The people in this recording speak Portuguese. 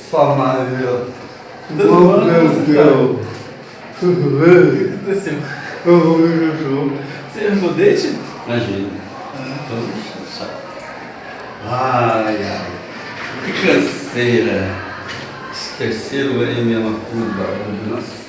Sua Maria. Meu Deus. O que aconteceu? Você errou o dente? Imagina. Todo chato. Ai, ai. Que canseira. Esse terceiro M é uma curva. Nossa.